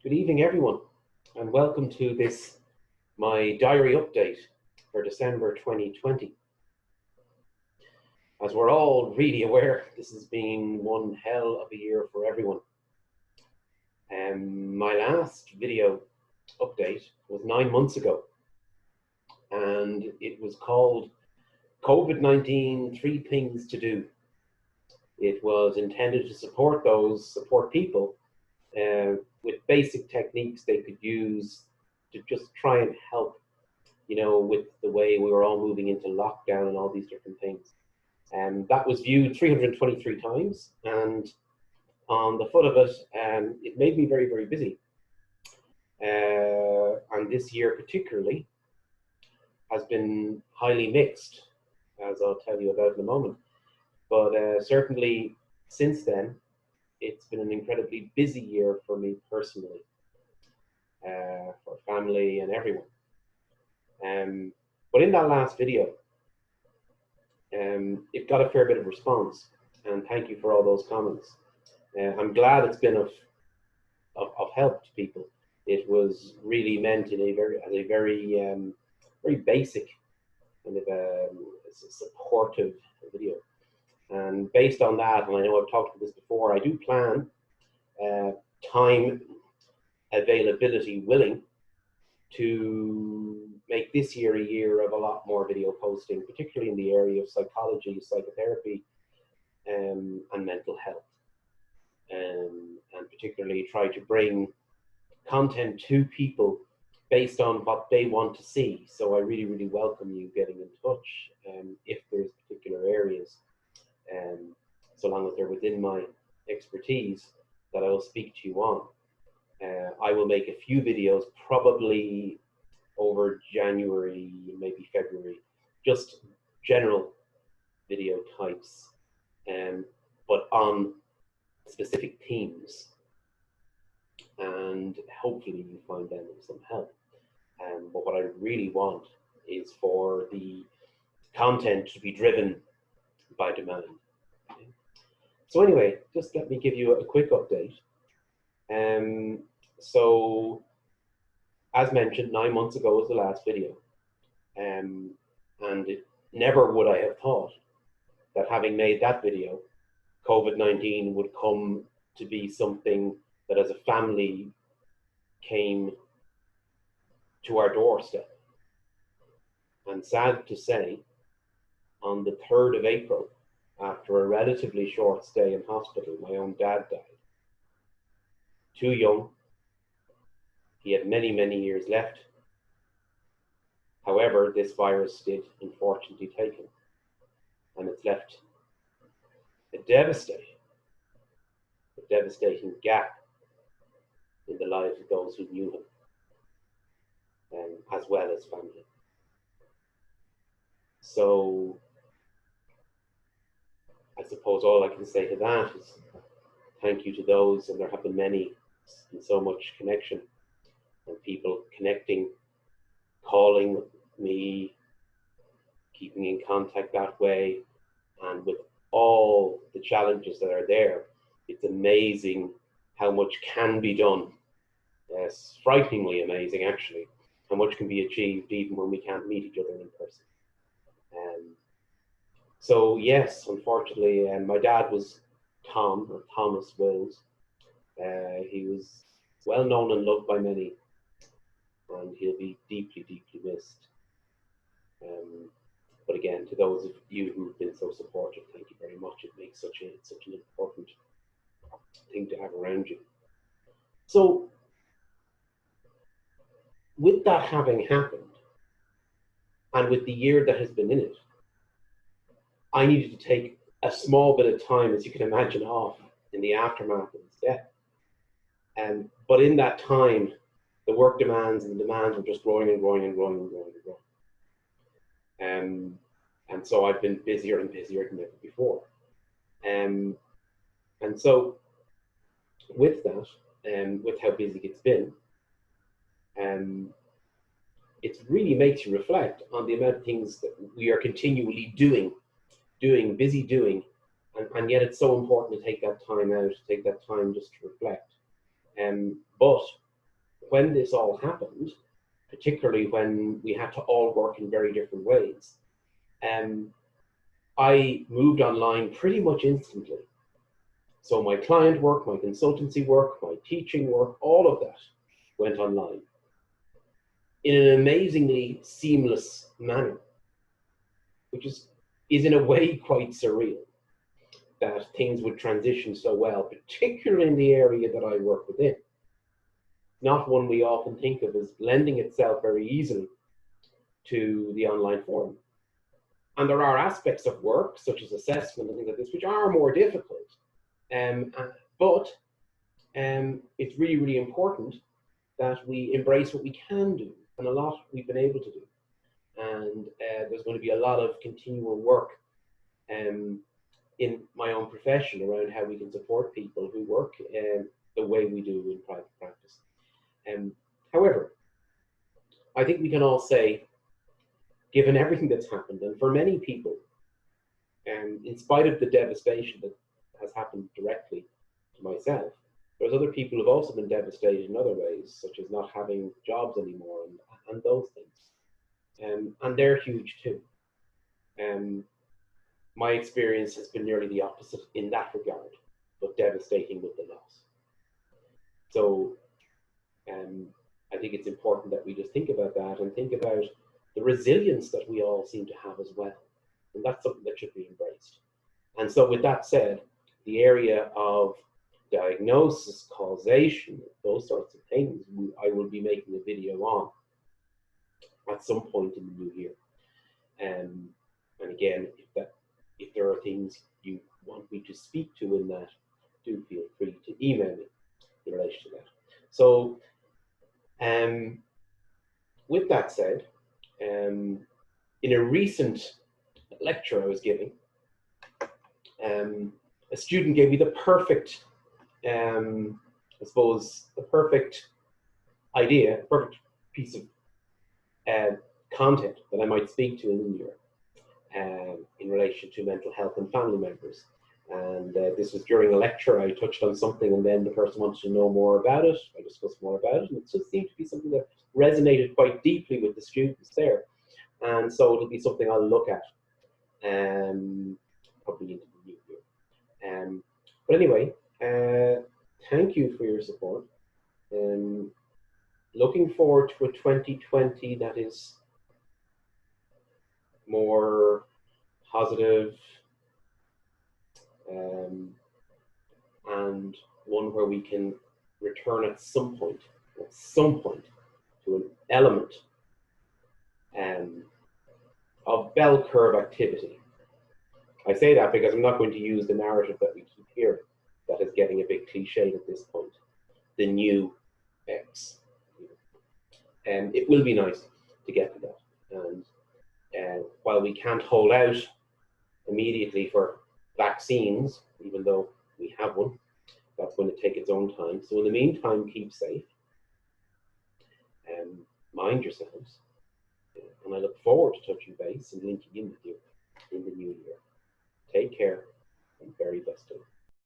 Good evening, everyone, and welcome to this, my diary update for December 2020. As we're all really aware, this has been one hell of a year for everyone. My last video update was 9 months ago, and it was called COVID-19 Three Things to Do. It was intended to support people with basic techniques they could use to just try and help, with the way we were all moving into lockdown and all these different things. And that was viewed 323 times, and on the foot of it, it made me very, very busy. And this year particularly has been highly mixed, as I'll tell you about in a moment. But certainly since then, it's been an incredibly busy year for me personally, for family and everyone. But in that last video, it got a fair bit of response, and thank you for all those comments. I'm glad it's been of help to people. It was really meant in as a very basic kind of supportive video. And based on that, and I know I've talked about this before, I do plan, time availability willing, to make this year a year of a lot more video posting, particularly in the area of psychology, psychotherapy, and mental health. And particularly try to bring content to people based on what they want to see. So I really, really welcome you getting in touch if there's particular areas, so long as they're within my expertise, that I will speak to you on. I will make a few videos probably over January, maybe February, just general video types, but on specific themes, and hopefully you find them some help. But what I really want is for the content to be driven by demand. So anyway, just let me give you a quick update. So as mentioned, 9 months ago was the last video, and never would I have thought that having made that video, COVID-19 would come to be something that as a family came to our doorstep. And sad to say, on the 3rd of April, after a relatively short stay in hospital, my own dad died. Too young. He had many, many years left. However, this virus did unfortunately take him, and it's left a devastating gap in the lives of those who knew him, as well as family. So I suppose all I can say to that is thank you to those, and there have been many, and so much connection, and people connecting, calling me, keeping in contact that way. And with all the challenges that are there, it's amazing how much can be done. Yes, frighteningly amazing, actually, how much can be achieved even when we can't meet each other in person. So yes, unfortunately, my dad was Thomas Wills. He was well known and loved by many, and he'll be deeply, deeply missed. But again, to those of you who've been so supportive, thank you very much. It makes such an important thing to have around you. So with that having happened, and with the year that has been in it, I needed to take a small bit of time, as you can imagine, off in the aftermath of his death. But in that time, the work demands and the demands were just growing and growing and growing and growing and growing. And so I've been busier and busier than ever before. And so with that, with how busy it's been, it really makes you reflect on the amount of things that we are continually doing, and yet it's so important to take that time out, to take that time just to reflect. But when this all happened, particularly when we had to all work in very different ways, I moved online pretty much instantly. So my client work, my consultancy work, my teaching work, all of that went online in an amazingly seamless manner, which is in a way quite surreal that things would transition so well, particularly in the area that I work within. Not one we often think of as lending itself very easily to the online forum. And there are aspects of work, such as assessment and things like this, which are more difficult. But it's really, really important that we embrace what we can do, and a lot we've been able to do. And there's going to be a lot of continual work in my own profession around how we can support people who work the way we do in private practice. However, I think we can all say, given everything that's happened, and for many people, in spite of the devastation that has happened directly to myself, there's other people who've also been devastated in other ways, such as not having jobs anymore and those things. And they're huge too. My experience has been nearly the opposite in that regard, but devastating with the loss. So I think it's important that we just think about that and think about the resilience that we all seem to have as well. And that's something that should be embraced. And so with that said, the area of diagnosis, causation, those sorts of things, I will be making a video on at some point in the new year. And again, if there are things you want me to speak to in that, do feel free to email me in relation to that. So with that said, in a recent lecture I was giving, a student gave me the perfect, I suppose, the perfect idea, perfect piece of content that I might speak to in the new year in relation to mental health and family members. And this was during a lecture. I touched on something, and then the person wanted to know more about it. I discussed more about it, and it just seemed to be something that resonated quite deeply with the students there. And so it'll be something I'll look at probably into the new year. But anyway, thank you for your support. Looking forward to a 2020 that is more positive, and one where we can return at some point to an element of bell curve activity. I say that because I'm not going to use the narrative that we keep hearing that is getting a bit cliched at this point, the new X. And it will be nice to get to that. And while we can't hold out immediately for vaccines, even though we have one, that's going to take its own time. So in the meantime, keep safe and mind yourselves. And I look forward to touching base and linking in with you in the new year. Take care and very best of luck.